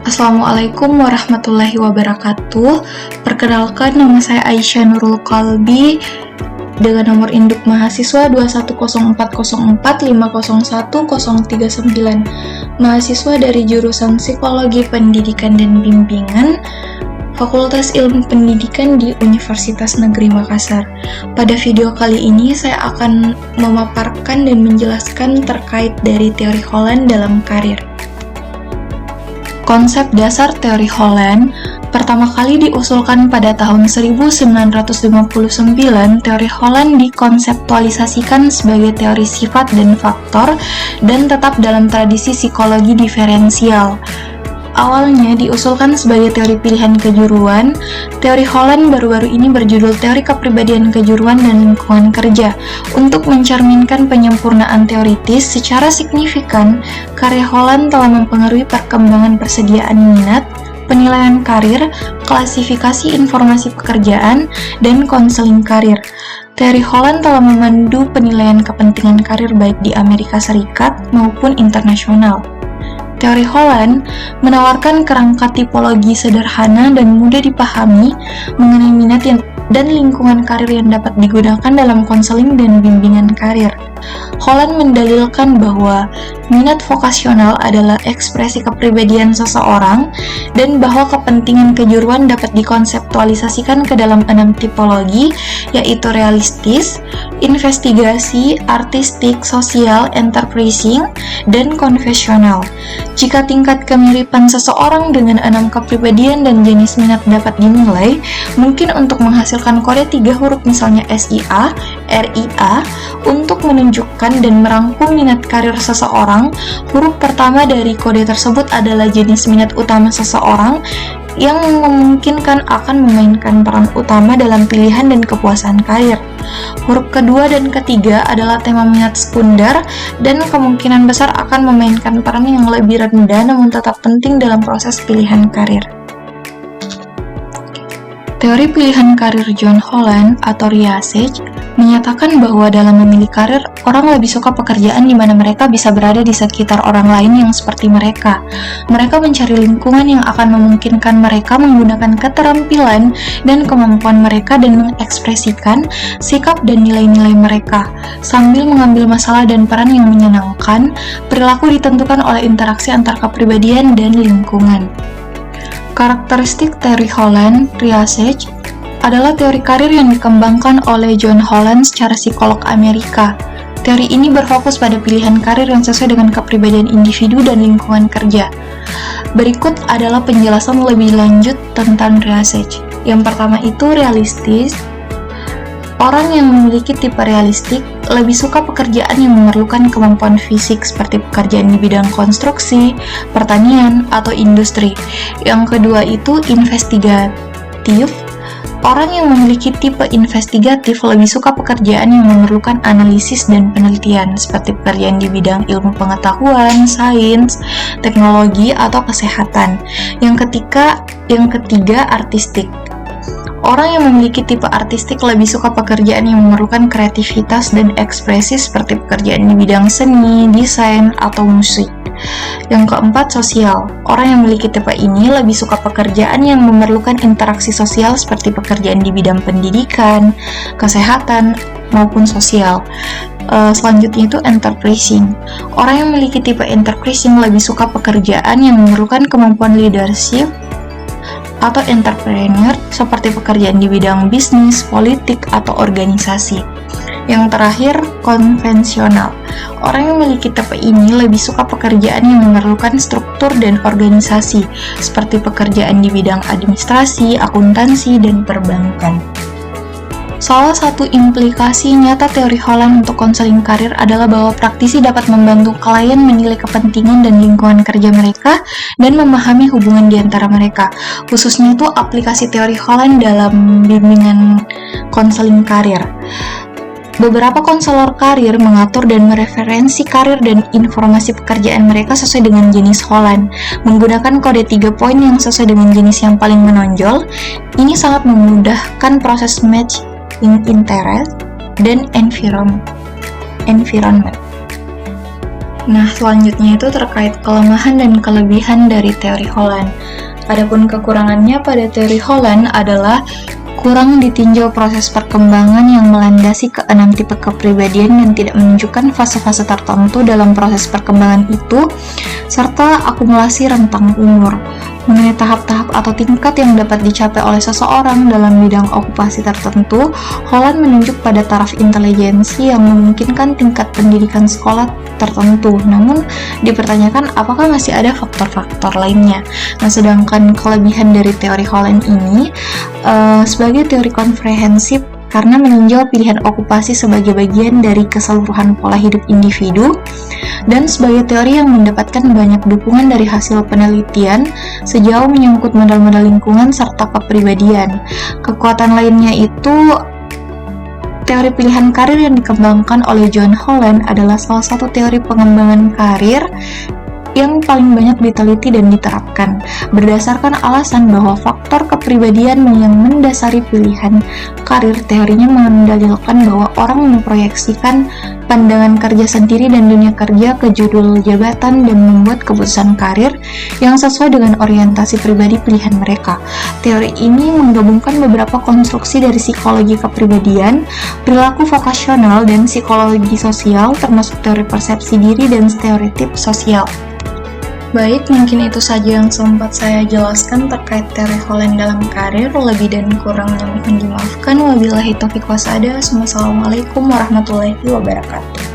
Assalamualaikum warahmatullahi wabarakatuh. Perkenalkan, nama saya Aisyah Nurul Qalbi dengan nomor induk mahasiswa 21040450139, mahasiswa dari jurusan Psikologi Pendidikan dan Bimbingan, Fakultas Ilmu Pendidikan di Universitas Negeri Makassar. Pada video kali ini saya akan memaparkan dan menjelaskan terkait dari teori Holland dalam karir. Konsep dasar teori Holland pertama kali diusulkan pada tahun 1959. Teori Holland dikonseptualisasikan sebagai teori sifat dan faktor dan tetap dalam tradisi psikologi diferensial. Awalnya diusulkan sebagai teori pilihan kejuruan, teori Holland baru-baru ini berjudul teori kepribadian kejuruan dan lingkungan kerja. Untuk mencerminkan penyempurnaan teoritis secara signifikan, karya Holland telah mempengaruhi perkembangan persediaan minat, penilaian karir, klasifikasi informasi pekerjaan, dan konseling karir. Teori Holland telah memandu penilaian kepentingan karir baik di Amerika Serikat maupun internasional. Teori Holland menawarkan kerangka tipologi sederhana dan mudah dipahami mengenai minat dan lingkungan karir yang dapat digunakan dalam konseling dan bimbingan karir. Holland mendalilkan bahwa minat vokasional adalah ekspresi kepribadian seseorang dan bahwa kepentingan kejuruan dapat dikonseptualisasikan ke dalam 6 tipologi, yaitu realistis, investigasi, artistik, sosial, enterprising, dan konvensional. Jika tingkat kemiripan seseorang dengan 6 kepribadian dan jenis minat dapat dinilai, mungkin untuk menghasilkan kode 3 huruf misalnya SIA, RIA, untuk menunjukkan dan merangkum minat karir seseorang, huruf pertama dari kode tersebut adalah jenis minat utama seseorang yang memungkinkan akan memainkan peran utama dalam pilihan dan kepuasan karir. Huruf kedua dan ketiga adalah tema minat sekunder dan kemungkinan besar akan memainkan peran yang lebih rendah namun tetap penting dalam proses pilihan karir. Teori pilihan karir John Holland atau Research menyatakan bahwa dalam memilih karir, orang lebih suka pekerjaan di mana mereka bisa berada di sekitar orang lain yang seperti mereka. Mereka mencari lingkungan yang akan memungkinkan mereka menggunakan keterampilan dan kemampuan mereka dan mengekspresikan sikap dan nilai-nilai mereka. Sambil mengambil masalah dan peran yang menyenangkan, perilaku ditentukan oleh interaksi antar kepribadian dan lingkungan. Karakteristik teori Holland, Research, adalah teori karir yang dikembangkan oleh John Holland secara psikolog Amerika. Teori ini berfokus pada pilihan karir yang sesuai dengan kepribadian individu dan lingkungan kerja. Berikut adalah penjelasan lebih lanjut tentang Research. Yang pertama itu realistis. Orang yang memiliki tipe realistik lebih suka pekerjaan yang memerlukan kemampuan fisik seperti pekerjaan di bidang konstruksi, pertanian, atau industri. Yang kedua itu investigatif. Orang yang memiliki tipe investigatif lebih suka pekerjaan yang memerlukan analisis dan penelitian seperti pekerjaan di bidang ilmu pengetahuan, sains, teknologi, atau kesehatan. Yang ketiga artistik. Orang yang memiliki tipe artistik lebih suka pekerjaan yang memerlukan kreativitas dan ekspresi seperti pekerjaan di bidang seni, desain, atau musik. Yang keempat, sosial. Orang yang memiliki tipe ini lebih suka pekerjaan yang memerlukan interaksi sosial seperti pekerjaan di bidang pendidikan, kesehatan, maupun sosial. Selanjutnya itu enterprising. Orang yang memiliki tipe enterprising lebih suka pekerjaan yang memerlukan kemampuan leadership atau entrepreneur seperti pekerjaan di bidang bisnis, politik, atau organisasi. Yang terakhir, konvensional. Orang yang memiliki tipe ini lebih suka pekerjaan yang memerlukan struktur dan organisasi, seperti pekerjaan di bidang administrasi, akuntansi, dan perbankan. Salah satu implikasi nyata teori Holland untuk konseling karir adalah bahwa praktisi dapat membantu klien menilai kepentingan dan lingkungan kerja mereka dan memahami hubungan di antara mereka. Khususnya itu aplikasi teori Holland dalam bimbingan konseling karir. Beberapa konselor karir mengatur dan mereferensi karir dan informasi pekerjaan mereka sesuai dengan jenis Holland. Menggunakan kode 3 poin yang sesuai dengan jenis yang paling menonjol, ini sangat memudahkan proses match interest dan environment. Nah, selanjutnya itu terkait kelemahan dan kelebihan dari teori Holland. Adapun kekurangannya pada teori Holland adalah kurang ditinjau proses perkembangan yang melandasi ke-6 tipe kepribadian dan tidak menunjukkan fase-fase tertentu dalam proses perkembangan itu, serta akumulasi rentang umur. Mengenai tahap-tahap atau tingkat yang dapat dicapai oleh seseorang dalam bidang okupasi tertentu, Holland menunjuk pada taraf intelijensi yang memungkinkan tingkat pendidikan sekolah tertentu, namun dipertanyakan apakah masih ada faktor-faktor lainnya. Nah, sedangkan kelebihan dari teori Holland ini sebagai teori komprehensif karena meninjau pilihan okupasi sebagai bagian dari keseluruhan pola hidup individu, dan sebagai teori yang mendapatkan banyak dukungan dari hasil penelitian sejauh menyangkut modal-modal lingkungan serta kepribadian. Kekuatan lainnya itu teori pilihan karir yang dikembangkan oleh John Holland adalah salah satu teori pengembangan karir yang paling banyak diteliti dan diterapkan, berdasarkan alasan bahwa faktor kepribadian yang mendasari pilihan karir. Teorinya mendalilkan bahwa orang memproyeksikan pandangan kerja sendiri dan dunia kerja ke judul jabatan dan membuat keputusan karir yang sesuai dengan orientasi pribadi pilihan mereka. Teori ini menggabungkan beberapa konstruksi dari psikologi kepribadian, perilaku vokasional, dan psikologi sosial, termasuk teori persepsi diri dan stereotip sosial. Baik, mungkin itu saja yang sempat saya jelaskan terkait teori Holland dalam karir. Lebih dan kurangnya mohon dimaafkan. Wabillahi taufiq wasada. Wassalamualaikum warahmatullahi wabarakatuh.